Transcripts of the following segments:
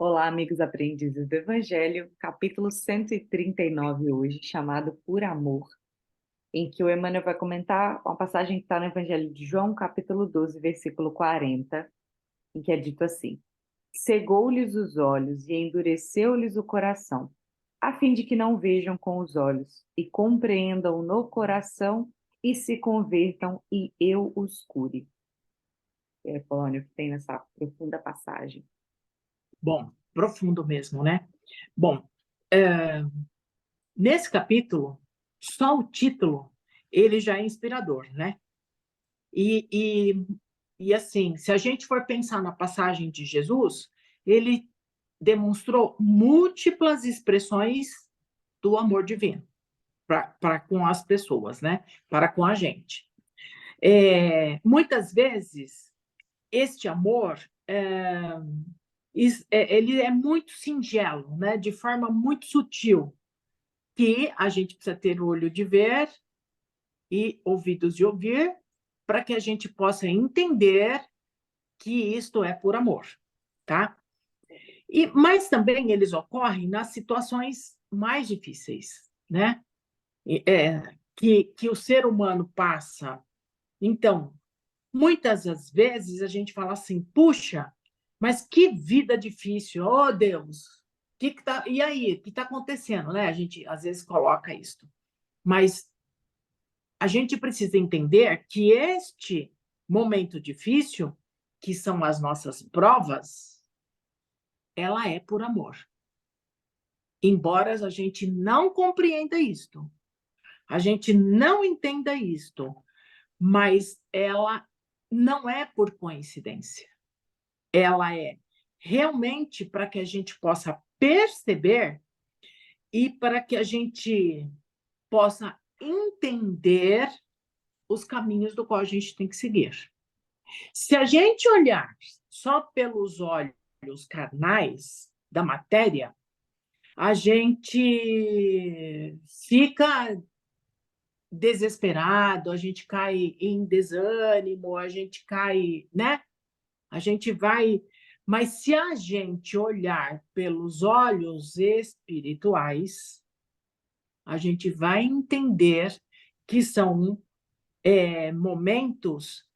Olá, amigos aprendizes do Evangelho, capítulo 139 hoje, chamado Por Amor, em que o Emmanuel vai comentar uma passagem que está no Evangelho de João, capítulo 12, versículo 40, em que é dito assim: Cegou-lhes os olhos e endureceu-lhes o coração, a fim de que não vejam com os olhos e compreendam no coração e se convertam e eu os cure. É, Polônio, que tem nessa profunda passagem. Bom, profundo mesmo, né? Bom, é, nesse capítulo, só o título, ele já é inspirador, né? E, e, e assim, se a gente for pensar na passagem de Jesus, ele demonstrou múltiplas expressões do amor divino para com as pessoas, né? Para com a gente. Muitas vezes, este amor ele é muito singelo, né? De forma muito sutil, que a gente precisa ter olho de ver e ouvidos de ouvir, para que a gente possa entender que isto é por amor, tá? Mas também eles ocorrem nas situações mais difíceis, né? Que o ser humano passa. Então, muitas das vezes a gente fala assim, puxa, mas que vida difícil, oh Deus, que tá, e aí, o que está acontecendo, né? A gente às vezes coloca isso, mas a gente precisa entender que este momento difícil, que são as nossas provas, ela é por amor. Embora a gente não compreenda isto, a gente não entenda isto, mas ela não é por coincidência. Ela é realmente para que a gente possa perceber e para que a gente possa entender os caminhos do qual a gente tem que seguir. Se a gente olhar só pelos olhos carnais da matéria, a gente fica desesperado, a gente cai em desânimo, a gente cai, né? A gente vai. Mas se a gente olhar pelos olhos espirituais, a gente vai entender que são momentos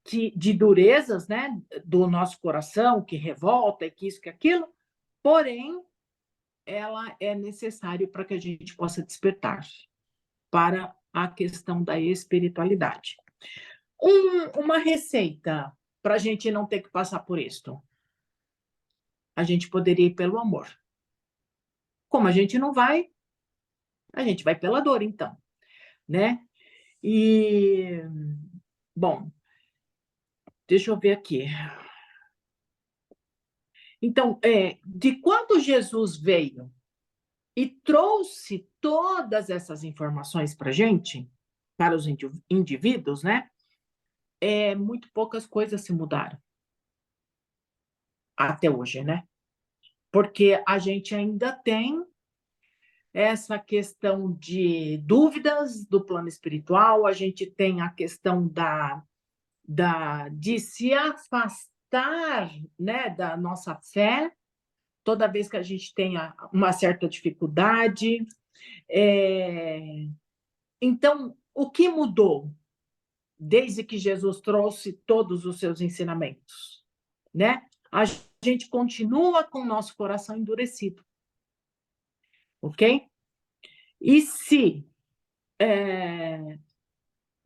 de durezas, né, do nosso coração, que revolta, que isso, que aquilo, porém, ela é necessária para que a gente possa despertar para a questão da espiritualidade. Uma receita para a gente não ter que passar por isso. A gente poderia ir pelo amor. Como a gente vai pela dor, então, né? E, bom, deixa eu ver aqui. Então, de quando Jesus veio e trouxe todas essas informações para a gente, para os indivíduos, né? Muito poucas coisas se mudaram até hoje, né? Porque a gente ainda tem essa questão de dúvidas do plano espiritual, a gente tem a questão de se afastar, né, da nossa fé, toda vez que a gente tenha uma certa dificuldade. Então, o que mudou desde que Jesus trouxe todos os seus ensinamentos, né? A gente continua com o nosso coração endurecido, ok? E se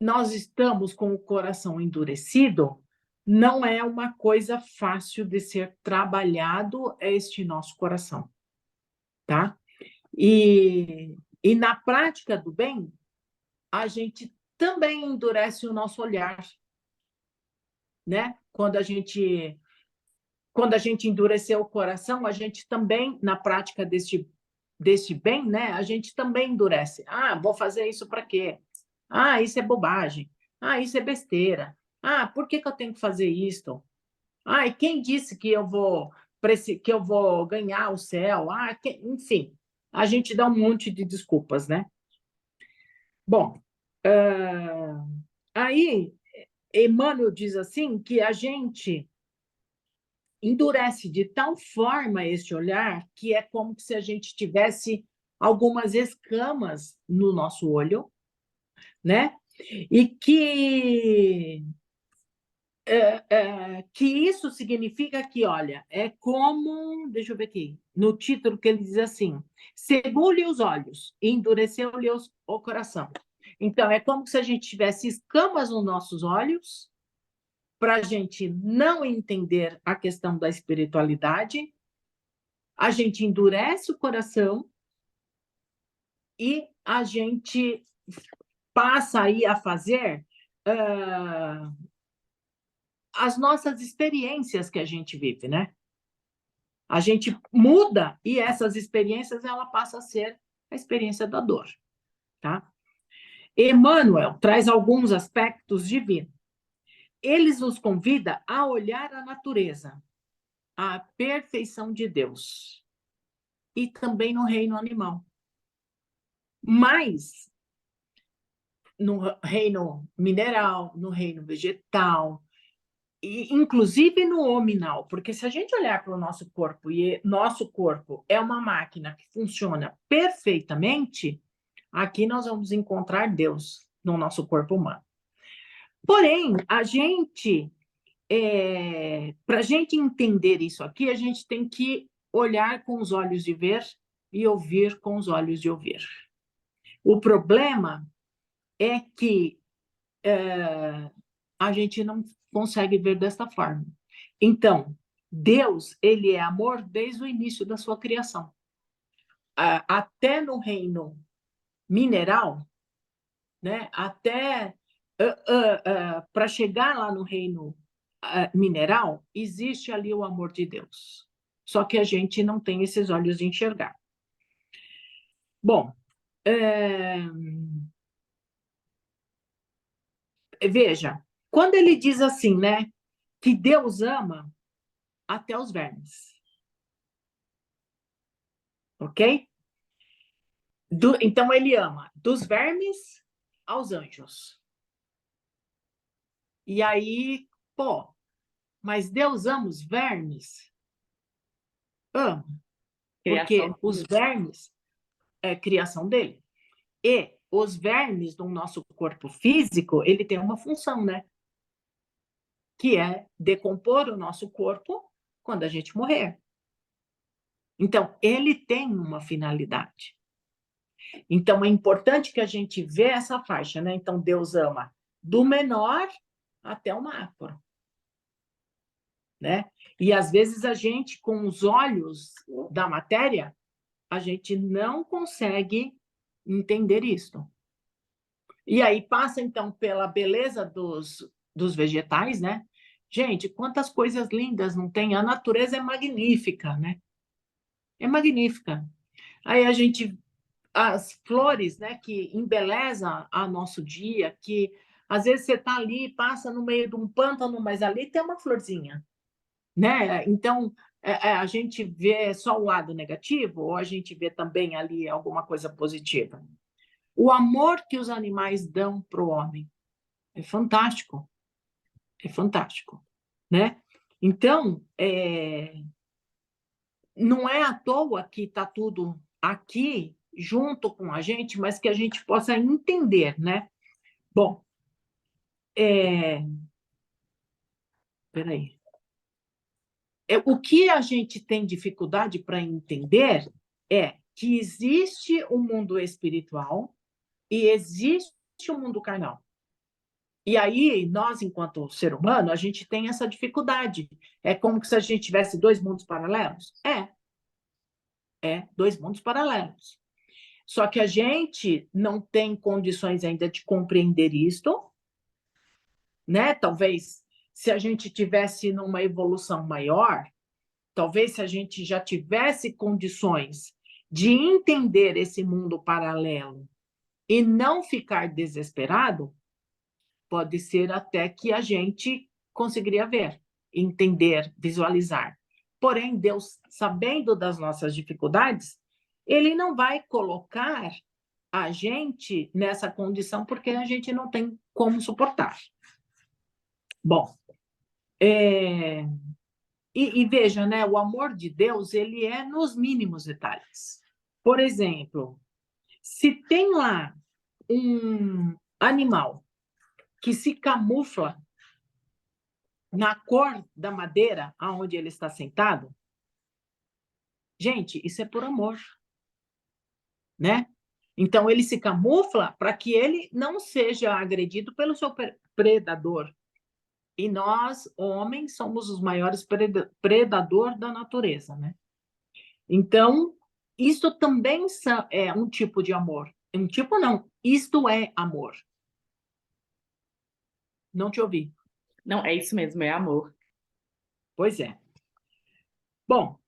nós estamos com o coração endurecido, não é uma coisa fácil de ser trabalhado este nosso coração, tá? E na prática do bem, a gente também endurece o nosso olhar, né? Quando a gente endureceu o coração, a gente também, na prática deste bem, né? A gente também endurece. Ah, vou fazer isso para quê? Ah, isso é bobagem. Ah, isso é besteira. Ah, por que que eu tenho que fazer isso? Ah, e quem disse que eu vou ganhar o céu? Enfim, a gente dá um monte de desculpas, né? Bom, aí Emmanuel diz assim que a gente endurece de tal forma esse olhar que é como se a gente tivesse algumas escamas no nosso olho, né? E que isso significa que, olha, é como, deixa eu ver aqui, no título que ele diz assim, cegou-lhe os olhos e endureceu-lhe o coração. Então, é como se a gente tivesse escamas nos nossos olhos para a gente não entender a questão da espiritualidade, a gente endurece o coração e a gente passa aí a fazer as nossas experiências que a gente vive, né? A gente muda e essas experiências ela passa a ser a experiência da dor, tá? Emmanuel traz alguns aspectos divinos. Ele nos convida a olhar a natureza, a perfeição de Deus e também no reino animal. Mas no reino mineral, no reino vegetal, e inclusive no hominal, porque se a gente olhar para o nosso corpo e nosso corpo é uma máquina que funciona perfeitamente, aqui nós vamos encontrar Deus no nosso corpo humano. Porém, para a gente entender isso aqui, a gente tem que olhar com os olhos de ver e ouvir com os olhos de ouvir. O problema é que a gente não consegue ver desta forma. Então, Deus, ele é amor desde o início da sua criação. Até no reino mineral, né? Até para chegar lá no reino mineral, existe ali o amor de Deus. Só que a gente não tem esses olhos de enxergar. Bom, veja, quando ele diz assim, né, que Deus ama até os vermes, ok? Então ele ama dos vermes aos anjos. E aí, pô, mas Deus ama os vermes? Ama, porque Criação. os vermes é criação dele. E os vermes no nosso corpo físico, ele tem uma função, né? Que é decompor o nosso corpo quando a gente morrer. Então, ele tem uma finalidade. Então, é importante que a gente vê essa faixa, né? Então, Deus ama do menor até o macro, né? E às vezes a gente, com os olhos da matéria, a gente não consegue entender isso. E aí passa, então, pela beleza dos vegetais, né? Gente, quantas coisas lindas não tem? A natureza é magnífica, né? É magnífica. Aí a gente, as flores, né, que embelezam a nosso dia, que às vezes você está ali, passa no meio de um pântano, mas ali tem uma florzinha, né? Então, a gente vê só o lado negativo ou a gente vê também ali alguma coisa positiva? O amor que os animais dão para o homem é fantástico, né? Então, não é à toa que está tudo aqui junto com a gente, mas que a gente possa entender, né? Bom, peraí. O que a gente tem dificuldade para entender é que existe o mundo espiritual e existe o mundo carnal. E aí, nós, enquanto ser humano, a gente tem essa dificuldade. É como se a gente tivesse dois mundos paralelos? Dois mundos paralelos. Só que a gente não tem condições ainda de compreender isto, né? Talvez se a gente tivesse numa evolução maior, talvez se a gente já tivesse condições de entender esse mundo paralelo e não ficar desesperado, pode ser até que a gente conseguiria ver, entender, visualizar. Porém, Deus, sabendo das nossas dificuldades, ele não vai colocar a gente nessa condição porque a gente não tem como suportar. Bom, E veja, né, o amor de Deus, ele é nos mínimos detalhes. Por exemplo, se tem lá um animal que se camufla na cor da madeira aonde ele está sentado, gente, isso é por amor, né? Então ele se camufla para que ele não seja agredido pelo seu predador. E nós, homens, somos os maiores predador da natureza, né? Então, isso também é um tipo de amor. Um tipo não, isto é amor. Não te ouvi. Não, é isso mesmo, é amor. Pois é. Bom,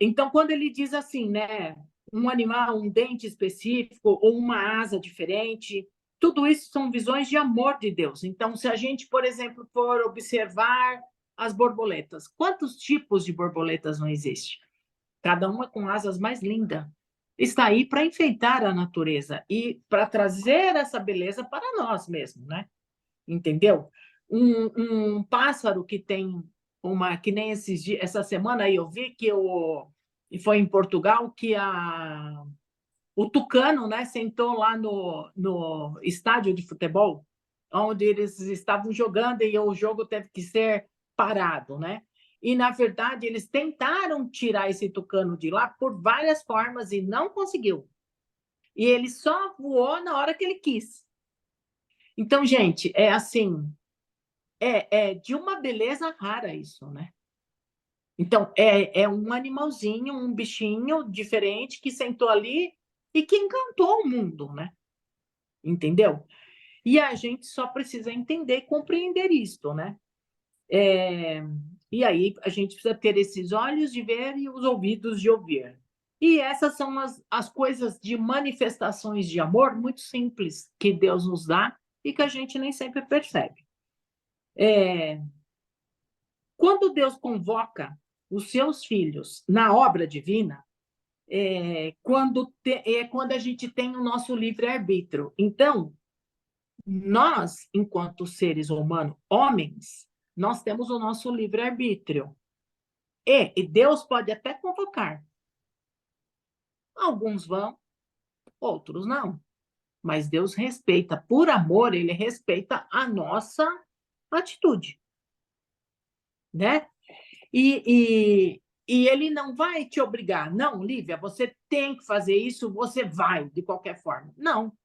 então quando ele diz assim, né, um animal, um dente específico ou uma asa diferente, tudo isso são visões de amor de Deus. Então, se a gente, por exemplo, for observar as borboletas, quantos tipos de borboletas não existem? Cada uma com asas mais lindas. Está aí para enfeitar a natureza e para trazer essa beleza para nós mesmos, né? Entendeu? Um pássaro que tem uma, que nem esses dias, essa semana aí eu vi que e foi em Portugal que o tucano, né, sentou lá no estádio de futebol, onde eles estavam jogando e o jogo teve que ser parado, né? E, na verdade, eles tentaram tirar esse tucano de lá por várias formas e não conseguiu. E ele só voou na hora que ele quis. Então, gente, é assim, é de uma beleza rara isso, né? Então, é um animalzinho, um bichinho diferente que sentou ali e que encantou o mundo, né? Entendeu? E a gente só precisa entender e compreender isto, né? E aí a gente precisa ter esses olhos de ver e os ouvidos de ouvir. E essas são as coisas de manifestações de amor muito simples que Deus nos dá e que a gente nem sempre percebe. Quando Deus convoca os seus filhos na obra divina, quando a gente tem o nosso livre-arbítrio. Então, nós, enquanto seres humanos, homens, nós temos o nosso livre-arbítrio. E Deus pode até convocar. Alguns vão, outros não. Mas Deus respeita, por amor, ele respeita a nossa atitude, né? E ele não vai te obrigar. Não, Lívia, você tem que fazer isso, você vai, de qualquer forma. Não.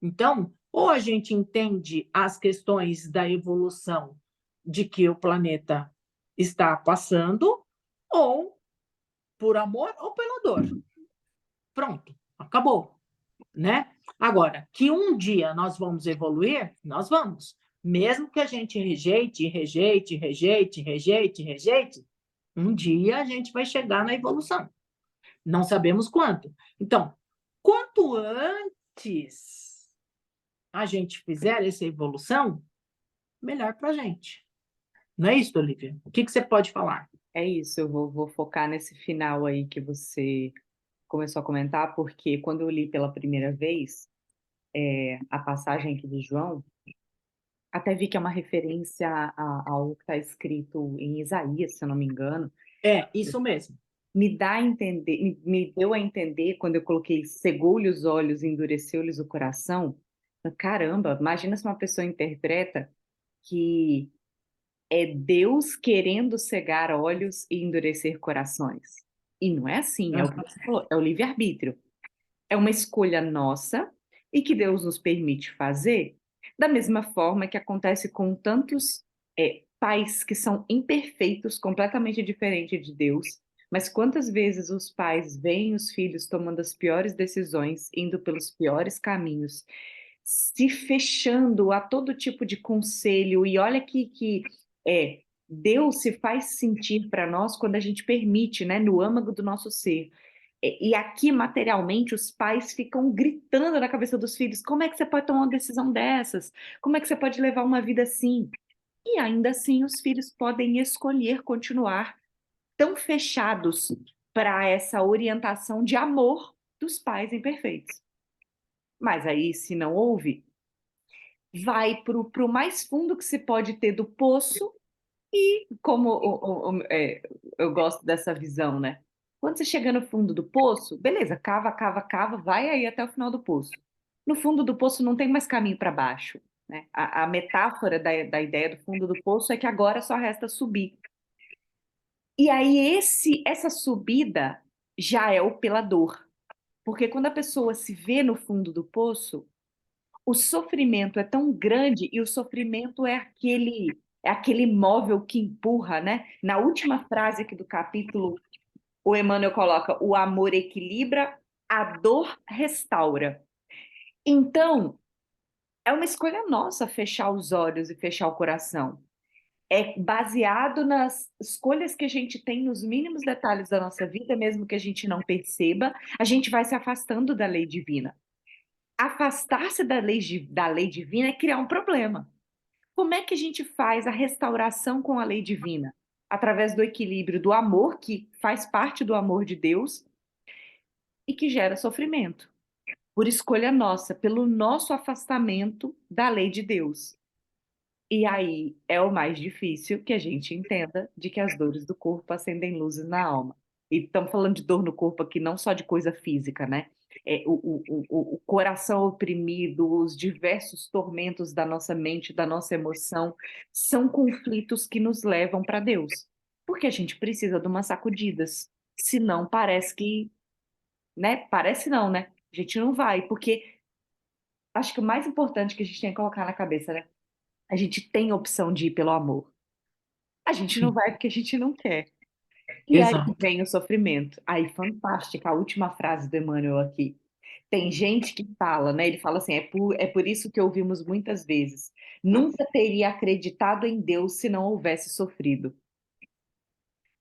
Então, ou a gente entende as questões da evolução de que o planeta está passando, ou por amor ou pela dor. Pronto, acabou, né? Agora, que um dia nós vamos evoluir, nós vamos. Mesmo que a gente rejeite, rejeite, rejeite, rejeite, rejeite, um dia a gente vai chegar na evolução. Não sabemos quanto. Então, quanto antes a gente fizer essa evolução, melhor para a gente. Não é isso, Olivia? O que você pode falar? É isso, eu vou focar nesse final aí que você começou a comentar, porque quando eu li pela primeira vez a passagem aqui de João, até vi que é uma referência a algo que está escrito em Isaías, se eu não me engano. É, isso mesmo. Me dá a entender, me deu a entender quando eu coloquei cegou-lhe os olhos e endureceu-lhes o coração. Caramba, imagina se uma pessoa interpreta que é Deus querendo cegar olhos e endurecer corações. E não é assim, é o que você falou, é o livre-arbítrio. É uma escolha nossa e que Deus nos permite fazer, da mesma forma que acontece com tantos pais que são imperfeitos, completamente diferentes de Deus, mas quantas vezes os pais veem os filhos tomando as piores decisões, indo pelos piores caminhos, se fechando a todo tipo de conselho, e olha que Deus se faz sentir para nós quando a gente permite, né, no âmago do nosso ser. E aqui, materialmente, os pais ficam gritando na cabeça dos filhos: como é que você pode tomar uma decisão dessas? Como é que você pode levar uma vida assim? E ainda assim, os filhos podem escolher continuar tão fechados para essa orientação de amor dos pais imperfeitos. Mas aí, se não houve, vai para o mais fundo que se pode ter do poço E como eu gosto dessa visão, né? Quando você chega no fundo do poço, beleza, cava, cava, cava, vai aí até o final do poço. No fundo do poço não tem mais caminho para baixo, né? A metáfora da ideia do fundo do poço é que agora só resta subir. E aí essa subida já é o pela dor. Porque quando a pessoa se vê no fundo do poço, o sofrimento é tão grande e o sofrimento é aquele móvel que empurra, né? Na última frase aqui do capítulo, o Emmanuel coloca: o amor equilibra, a dor restaura. Então, é uma escolha nossa fechar os olhos e fechar o coração. É baseado nas escolhas que a gente tem nos mínimos detalhes da nossa vida, mesmo que a gente não perceba, a gente vai se afastando da lei divina. Afastar-se da lei divina é criar um problema. Como é que a gente faz a restauração com a lei divina? Através do equilíbrio do amor, que faz parte do amor de Deus e que gera sofrimento, por escolha nossa, pelo nosso afastamento da lei de Deus. E aí é o mais difícil que a gente entenda de que as dores do corpo acendem luzes na alma. E estamos falando de dor no corpo aqui, não só de coisa física, né? O coração oprimido, os diversos tormentos da nossa mente, da nossa emoção, são conflitos que nos levam para Deus. Porque a gente precisa de umas sacudidas. Senão parece que, né? Parece não, né? A gente não vai, porque acho que o mais importante que a gente tem que colocar na cabeça, né? A gente tem a opção de ir pelo amor. A gente não Sim, vai porque a gente não quer. E aí exato. vem o sofrimento. Aí, fantástica, a última frase do Emmanuel aqui. Tem gente que fala, né? Ele fala assim: é por isso que ouvimos muitas vezes. Nunca teria acreditado em Deus se não houvesse sofrido.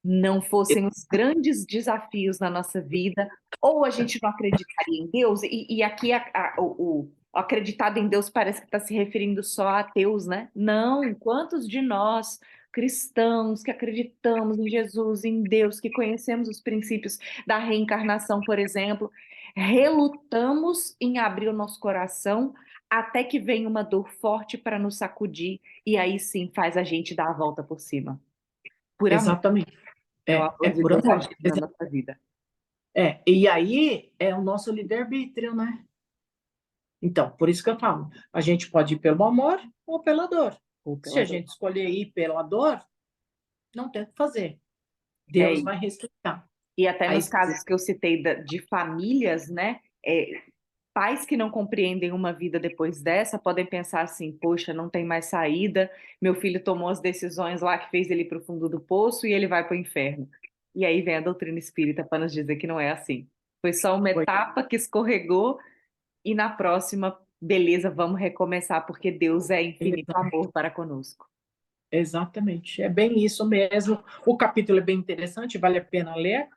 Não fossem os grandes desafios na nossa vida, ou a gente não acreditaria em Deus, e aqui o acreditado em Deus parece que está se referindo só a ateus, né? Não, quantos de nós, cristãos, que acreditamos em Jesus, em Deus, que conhecemos os princípios da reencarnação, por exemplo, relutamos em abrir o nosso coração até que venha uma dor forte para nos sacudir, e aí sim faz a gente dar a volta por cima. Por amor. Exatamente. É o É amor de por Deus amor. agindo na nossa vida. E aí é o nosso livre-arbítrio, né? Então, por isso que eu falo, a gente pode ir pelo amor ou pela dor. Ou Se pela a dor. gente escolher ir pela dor, não tem o que fazer. É Deus isso. vai respeitar. E até Aí, nos casos que eu citei de famílias, né? Pais que não compreendem uma vida depois dessa podem pensar assim: poxa, não tem mais saída, meu filho tomou as decisões lá que fez ele ir para o fundo do poço e ele vai para o inferno. E aí vem a doutrina espírita para nos dizer que não é assim. Foi só uma foi etapa que escorregou e na próxima, beleza, vamos recomeçar, porque Deus é infinito amor para conosco. exatamente. É bem isso mesmo. O capítulo é bem interessante, vale a pena ler.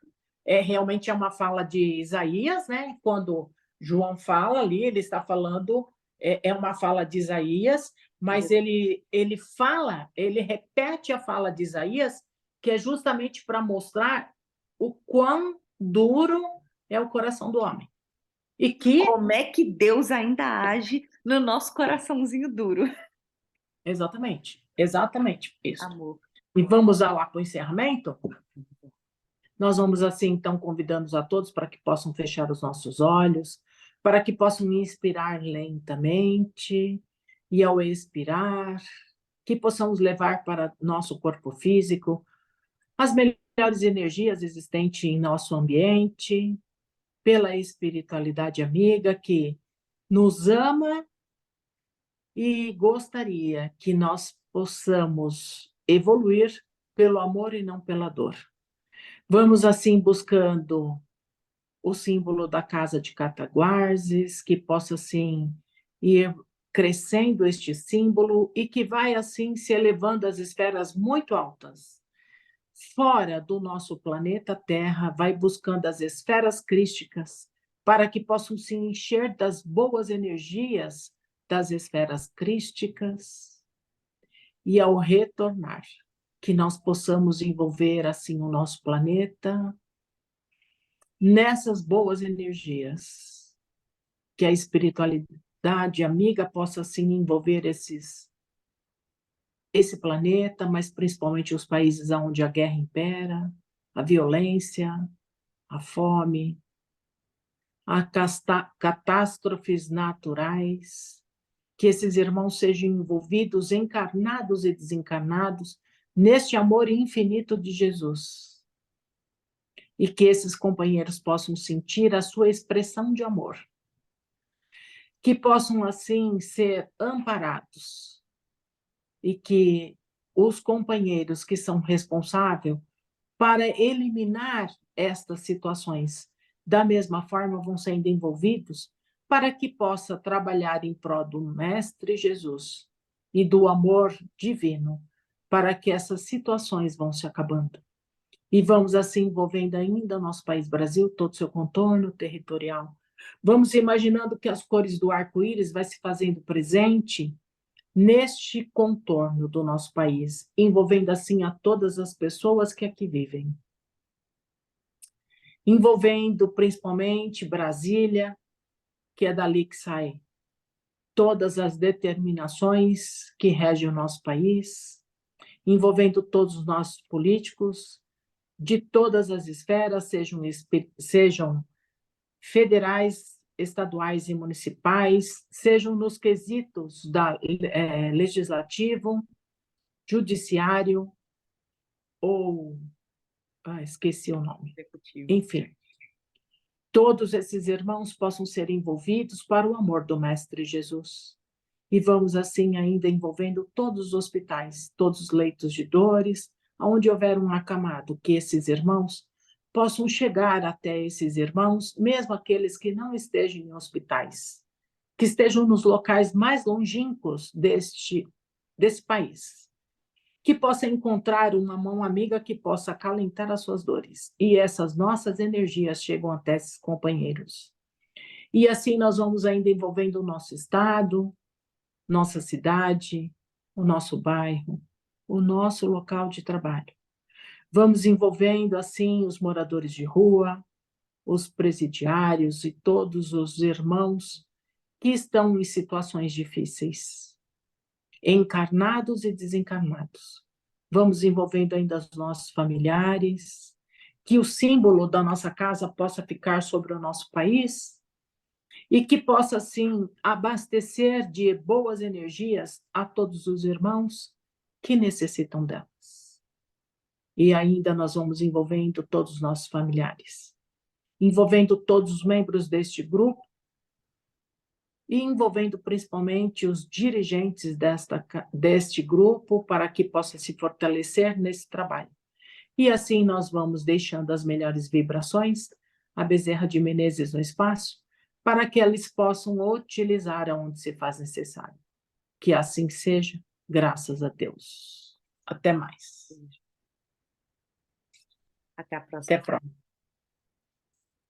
Realmente é uma fala de Isaías, né? Quando João fala ali, ele está falando, é uma fala de Isaías, mas ele repete a fala de Isaías, que é justamente para mostrar o quão duro é o coração do homem. E que, Como é que Deus ainda age no nosso coraçãozinho duro? exatamente isso. Amor. E vamos lá para o encerramento? Nós vamos, assim, então, convidando a todos para que possam fechar os nossos olhos, para que possam inspirar lentamente e, ao expirar, que possamos levar para nosso corpo físico as melhores energias existentes em nosso ambiente, pela espiritualidade amiga que nos ama e gostaria que nós possamos evoluir pelo amor e não pela dor. Vamos, assim, buscando o símbolo da casa de Cataguases, que possa, assim, ir crescendo este símbolo e que vai, assim, se elevando às esferas muito altas. Fora do nosso planeta Terra, vai buscando as esferas crísticas para que possam se encher das boas energias das esferas crísticas e, ao retornar, que nós possamos envolver, assim, o nosso planeta nessas boas energias, que a espiritualidade amiga possa assim envolver esse planeta, mas principalmente os países onde a guerra impera, a violência, a fome, catástrofes naturais, que esses irmãos sejam envolvidos, encarnados e desencarnados, neste amor infinito de Jesus. E que esses companheiros possam sentir a sua expressão de amor. Que possam, assim, ser amparados. E que os companheiros que são responsáveis para eliminar estas situações, da mesma forma, vão sendo envolvidos para que possa trabalhar em prol do Mestre Jesus e do amor divino, para que essas situações vão se acabando. E vamos assim envolvendo ainda o nosso país Brasil, todo o seu contorno territorial. Vamos imaginando que as cores do arco-íris vai se fazendo presente neste contorno do nosso país, envolvendo assim a todas as pessoas que aqui vivem. Envolvendo principalmente Brasília, que é dali que sai todas as determinações que regem o nosso país, envolvendo todos os nossos políticos, de todas as esferas, sejam federais, estaduais e municipais, sejam nos quesitos legislativo, judiciário ou... esqueci o nome. Executivo. Enfim, todos esses irmãos possam ser envolvidos para o amor do Mestre Jesus. E vamos assim ainda envolvendo todos os hospitais, todos os leitos de dores, onde houver um acamado, que esses irmãos possam chegar até esses irmãos, mesmo aqueles que não estejam em hospitais, que estejam nos locais mais longínquos desse país, que possa encontrar uma mão amiga que possa acalentar as suas dores. E essas nossas energias chegam até esses companheiros. E assim nós vamos ainda envolvendo o nosso estado, nossa cidade, o nosso bairro, o nosso local de trabalho. Vamos envolvendo, assim, os moradores de rua, os presidiários e todos os irmãos que estão em situações difíceis, encarnados e desencarnados. Vamos envolvendo ainda os nossos familiares, que o símbolo da nossa casa possa ficar sobre o nosso país e que possa, assim, abastecer de boas energias a todos os irmãos que necessitam delas. E ainda nós vamos envolvendo todos os nossos familiares, envolvendo todos os membros deste grupo e envolvendo principalmente os dirigentes deste grupo para que possa se fortalecer nesse trabalho. E assim nós vamos deixando as melhores vibrações, a Bezerra de Menezes no espaço, para que eles possam utilizar aonde se faz necessário. Que assim seja, graças a Deus. Até mais. Até a Até próxima. a próxima.